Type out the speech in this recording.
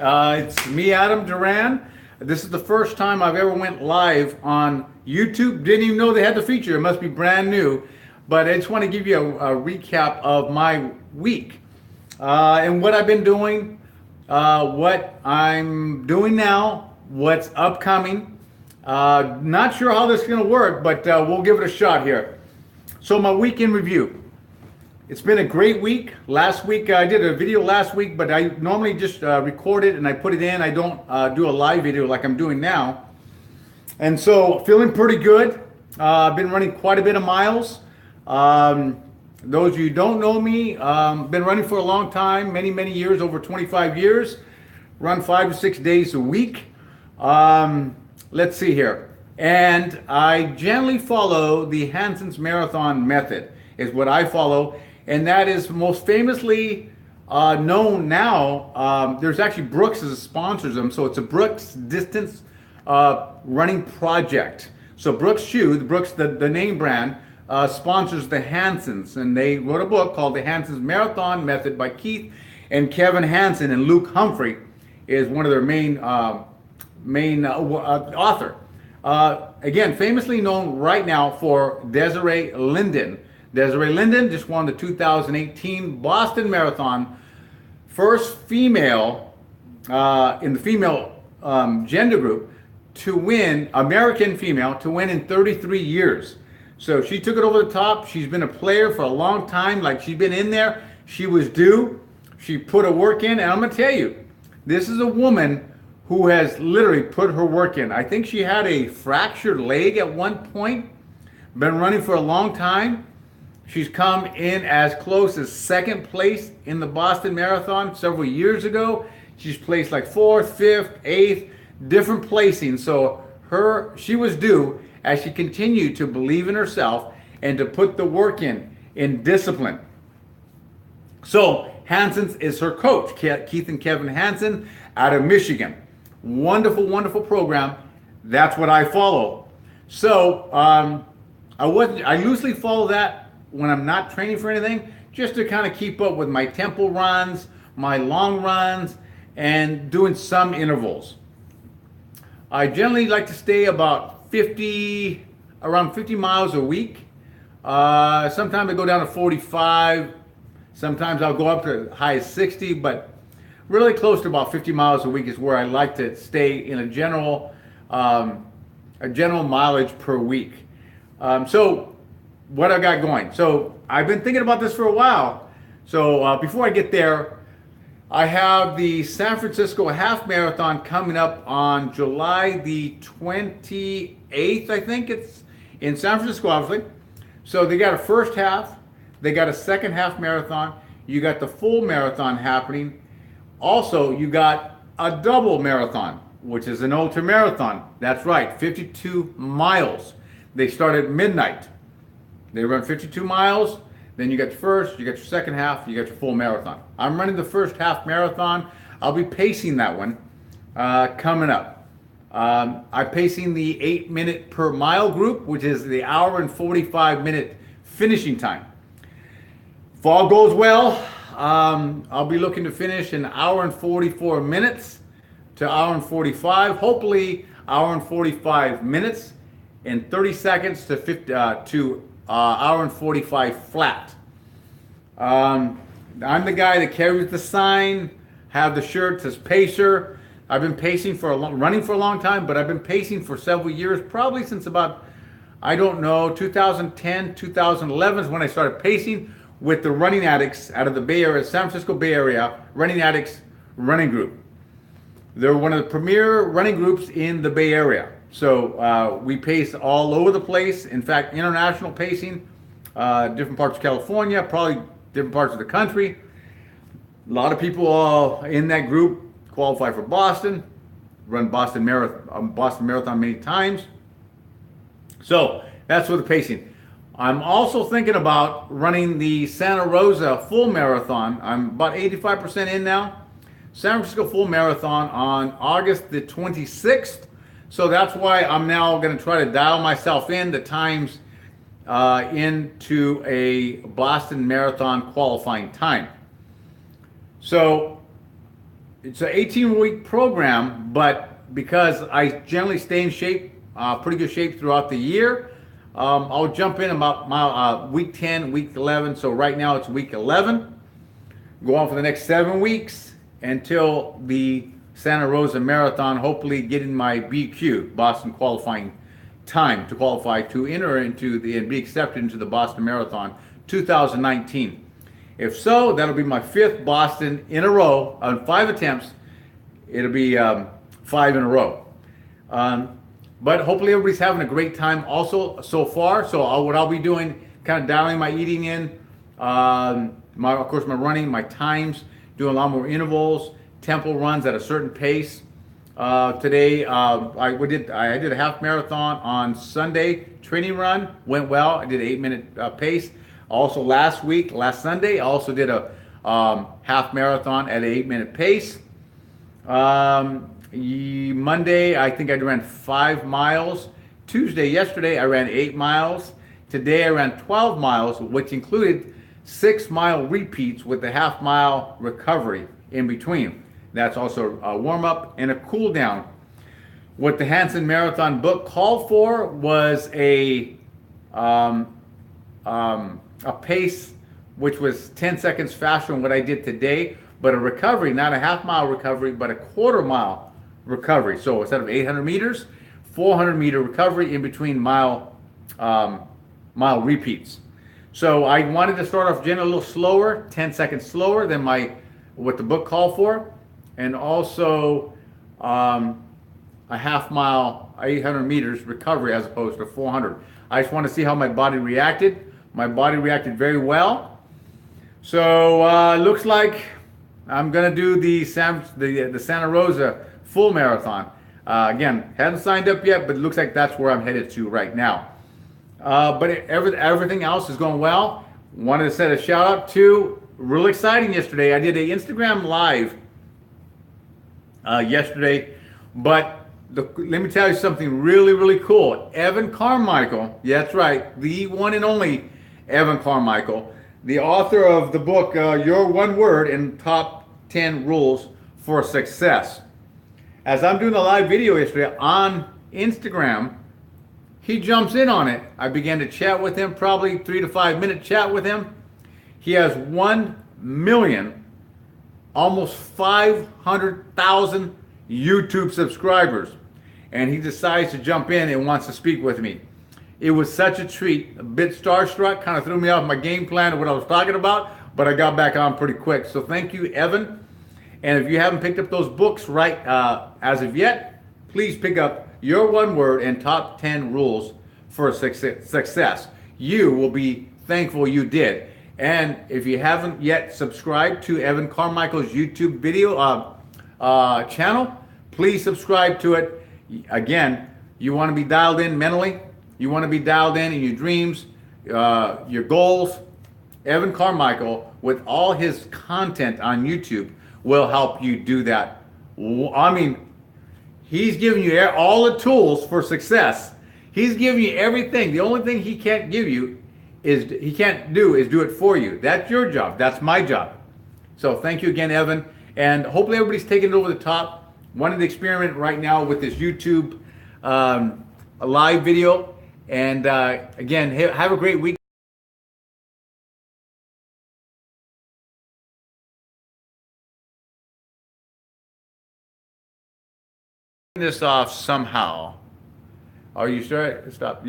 It's me, Adam Duran. This is the first time I've ever went live on YouTube. Didn't even know they had the feature. It must be brand new. But I just want to give you a recap of my week and what I've been doing, what I'm doing now, what's upcoming. Not sure how this is going to work, but we'll give it a shot here. So my week in review. It's been a great week. Last week, I did a video last week, but I normally just record it and I put it in. I don't do a live video like I'm doing now. And so feeling pretty good. I've been running quite a bit of miles. Those of you who don't know me, been running for a long time, many years, over 25 years. Run 5 to 6 days a week. Let's see here. And I generally follow the Hanson's Marathon method is what I follow. And that is most famously known now. There's actually Brooks as sponsors them, so it's a Brooks distance running project. So Brooks Shoe, the name brand, sponsors the Hansons, and they wrote a book called The Hanson's Marathon Method by Keith and Kevin Hanson, and Luke Humphrey is one of their main author. Again, famously known right now for Desiree Linden. Desiree Linden just won the 2018 Boston Marathon, first female in the female gender group to win, American female, to win in 33 years. So she took it over the top. She's been a player for a long time, like she's been in there. She was due. She put her work in, and I'm gonna tell you, this is a woman who has literally put her work in. I think she had a fractured leg at one point, been running for a long time. She's come in as close as second place in the Boston Marathon several years ago. She's placed like 4th, 5th, 8th, different placings. So she was due as she continued to believe in herself and to put the work in discipline. So Hanson's is her coach, Keith and Kevin Hanson out of Michigan. Wonderful program. That's what I follow. So I loosely follow that when I'm not training for anything, just to kind of keep up with my tempo runs, my long runs, and doing some intervals. I generally like to stay about around 50 miles a week. Sometimes I go down to 45. Sometimes I'll go up to high as 60, but really close to about 50 miles a week is where I like to stay in a general mileage per week. So what I got going. So I've been thinking about this for a while. So before I get there, I have the San Francisco Half Marathon coming up on July the 28th, I think it's in San Francisco, obviously. So they got a first half, they got a second half marathon, you got the full marathon happening. Also, you got a double marathon, which is an ultra marathon. That's right, 52 miles. They start at midnight. They run 52 miles, then you got your first, you got your second half, you got your full marathon. I'm running the first half marathon. I'll be pacing that one coming up. I'm pacing the 8-minute per mile group, which is the hour and 45-minute finishing time. If all goes well, I'll be looking to finish an hour and 44 minutes to hour and 45, hopefully hour and 45 minutes and 30 seconds to hour and 45 flat. I'm the guy that carries the sign, have the shirt that says Pacer. I've been pacing running for a long time, but I've been pacing for several years, probably since about, 2010, 2011 is when I started pacing with the Running Addicts out of the Bay Area, San Francisco Bay Area, Running Addicts running group. They're one of the premier running groups in the Bay Area. So we pace all over the place. In fact, international pacing, different parts of California, probably different parts of the country. A lot of people in that group qualify for Boston, run Boston Marathon many times. So that's with the pacing. I'm also thinking about running the Santa Rosa full marathon. I'm about 85% in now. San Francisco full marathon on August the 26th. So that's why I'm now going to try to dial myself in the times into a Boston Marathon qualifying time. So it's an 18-week program, but because I generally stay in shape, pretty good shape throughout the year, I'll jump in about my week 10, week 11. So right now it's week 11. Go on for the next 7 weeks until the Santa Rosa Marathon, hopefully getting my BQ, Boston qualifying time, to qualify to enter into the and be accepted into the Boston Marathon 2019. If so, that'll be my 5th Boston in a row on 5 attempts. It'll be 5 in a row. But hopefully everybody's having a great time also so far. So what I'll be doing, kind of dialing my eating in, of course my running, my times, doing a lot more intervals, tempo runs at a certain pace. Today I did a half marathon on Sunday, training run, went well. I did an 8-minute pace. Also last Sunday, I also did a half marathon at an 8-minute pace. Monday, I think I ran 5 miles. Yesterday, I ran 8 miles. Today, I ran 12 miles, which included 6-mile repeats with a half-mile recovery in between. That's also a warm-up and a cool-down. What the Hanson Marathon book called for was a pace which was 10 seconds faster than what I did today, but a recovery, not a half-mile recovery, but a quarter-mile recovery. So instead of 800 meters, 400-meter recovery in between mile repeats. So I wanted to start off generally a little slower, 10 seconds slower than what the book called for, and also a half-mile, 800 meters recovery as opposed to 400. I just want to see how my body reacted. My body reacted very well. So looks like I'm gonna do the Santa Rosa full marathon. Again, haven't signed up yet, but it looks like that's where I'm headed to right now. But everything else is going well. Wanted to set a shout out to, real exciting yesterday. I did an Instagram live yesterday, but let me tell you something really, really cool. Evan Carmichael, yeah, that's right, the one and only Evan Carmichael, the author of the book, Your One Word and Top 10 Rules for Success. As I'm doing a live video yesterday on Instagram, he jumps in on it. I began to chat with him, probably 3 to 5 minute chat with him. He has 1 million, almost 500,000 YouTube subscribers. And he decides to jump in and wants to speak with me. It was such a treat, a bit starstruck, kind of threw me off my game plan of what I was talking about, but I got back on pretty quick. So thank you, Evan. And if you haven't picked up those books right as of yet, please pick up Your One Word and Top 10 Rules for Success. You will be thankful you did. And if you haven't yet subscribed to Evan Carmichael's YouTube video channel, please subscribe to it. Again, you want to be dialed in mentally. You want to be dialed in your dreams, your goals. Evan Carmichael, with all his content on YouTube, will help you do that. I mean, he's giving you all the tools for success. He's giving you everything. The only thing he can't do is do it for you. That's your job. That's my job. So thank you again, Evan. And hopefully everybody's taking it over the top. Wanted to experiment right now with this YouTube a live video. And again, have a great week. This off somehow. Are you sure? Stop.